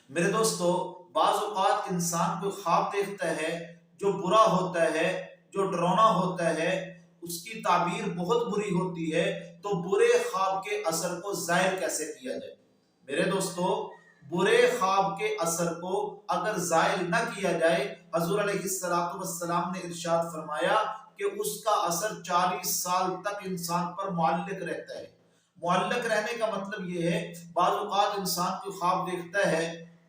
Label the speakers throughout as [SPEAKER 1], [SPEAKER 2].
[SPEAKER 1] میرے دوستو، بعض اوقات انسان کوئی خواب دیکھتا ہے جو برا ہوتا ہے، جو ڈرونا ہوتا ہے، اس کی تعبیر بہت بری ہوتی ہے، تو برے خواب کے اثر کو ظاہر کیسے کیا جائے؟ میرے دوستو، برے خواب کے اثر کو اگر ظاہر نہ کیا جائے، حضور علیہ السلام نے ارشاد فرمایا کہ اس کا اثر 40 سال تک انسان پر معلق رہتا ہے۔ معلق رہنے کا مطلب یہ ہے، بعض اوقات انسان کو خواب دیکھتا ہے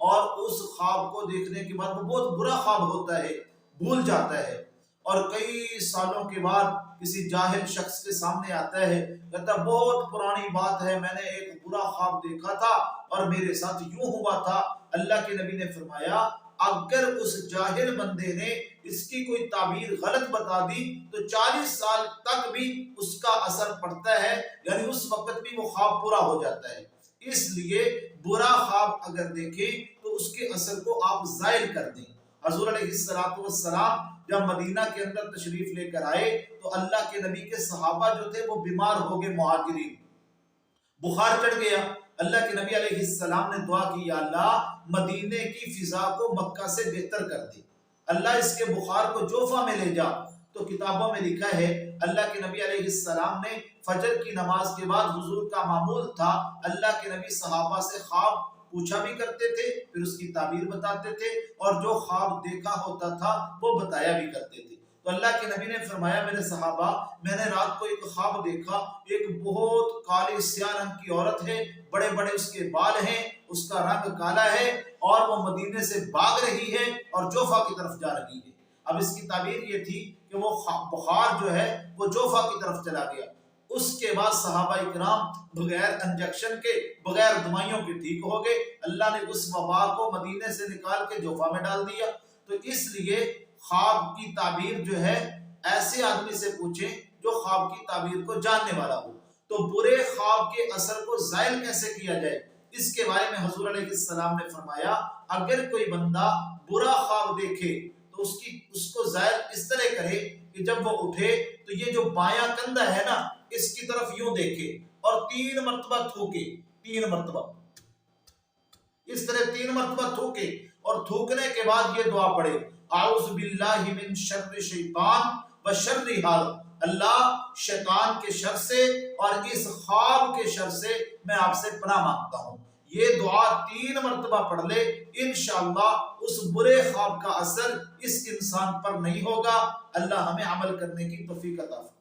[SPEAKER 1] اور اس خواب کو دیکھنے کے بعد وہ بہت برا خواب ہوتا ہے، بھول جاتا ہے، اور کئی سالوں کے بعد کسی جاہل شخص کے سامنے آتا ہے، کہتا ہے بہت پرانی بات ہے، میں نے ایک برا خواب دیکھا تھا اور میرے ساتھ یوں ہوا تھا۔ اللہ کے نبی نے فرمایا اگر اس جاہل بندے نے اس کی کوئی تعبیر غلط بتا دی تو 40 سال تک بھی اس کا اثر پڑتا ہے، یعنی اس وقت بھی وہ خواب پورا ہو جاتا ہے۔ اس لیے برا خواب اگر دیکھیں تو اس کے اثر کو آپ ظاہر کر دیں۔ حضور علیہ السلام جب مدینہ کے اندر تشریف لے کر آئے تو اللہ کے نبی کے صحابہ جو تھے وہ بیمار ہو گئے، مہاجرین، بخار چڑھ گیا۔ اللہ کے نبی علیہ السلام نے دعا کی، یا اللہ مدینے کی فضا کو مکہ سے بہتر کر دے، اللہ اس کے بخار کو جوفہ میں لے جا۔ تو کتابوں میں لکھا ہے اللہ کے نبی علیہ السلام نے فجر کی نماز کے بعد، حضور کا معمول تھا اللہ کے نبی صحابہ سے خواب پوچھا بھی کرتے تھے، پھر اس کی تعبیر بتاتے تھے، اور جو خواب دیکھا ہوتا تھا وہ بتایا بھی کرتے تھے۔ تو اللہ کے نبی نے فرمایا میرے صحابہ، میں نے رات کو ایک خواب دیکھا، ایک بہت کالے سیاہ رنگ کی عورت ہے، بڑے بڑے اس کے بال ہیں، اس کا رنگ کالا ہے، اور وہ مدینے سے بھاگ رہی ہے اور جوفہ کی طرف جا رہی ہے۔ اب اس کی تعبیر یہ تھی کہ وہ بخار جو ہے وہ جوفہ کی طرف چلا گیا۔ اس کے بعد صحابہ اکرام بغیر انجیکشن کے، بغیر دوائیوں کے ٹھیک ہو گئے۔ اللہ نے اس وبا کو مدینے سے نکال کے جوفہ میں ڈال دیا۔ تو اس لیے خواب کی تعبیر جو ہے ایسے آدمی سے پوچھیں جو خواب کی تعبیر کو جاننے والا ہو۔ تو برے خواب کے اثر کو زائل کیسے کیا جائے، اس کے بارے میں حضور علیہ السلام نے فرمایا اگر کوئی بندہ برا خواب دیکھے تو اس کو زائل اس طرح کرے کہ جب وہ اٹھے تو یہ جو بایاں کندھا ہے نا، اس کی طرف یوں دیکھے اور 3 مرتبہ تھوکے، 3 مرتبہ اس طرح 3 مرتبہ تھوکے، اور تھوکنے کے بعد یہ دعا پڑھے، اعوذ باللہ من شر شیطان و شر حال، اللہ شیطان کے شر سے اور اس خواب کے شر سے میں آپ سے پناہ مانگتا ہوں۔ یہ دعا 3 مرتبہ پڑھ لے، انشاءاللہ اس برے خواب کا اثر اس انسان پر نہیں ہوگا۔ اللہ ہمیں عمل کرنے کی توفیق عطا فرمائے۔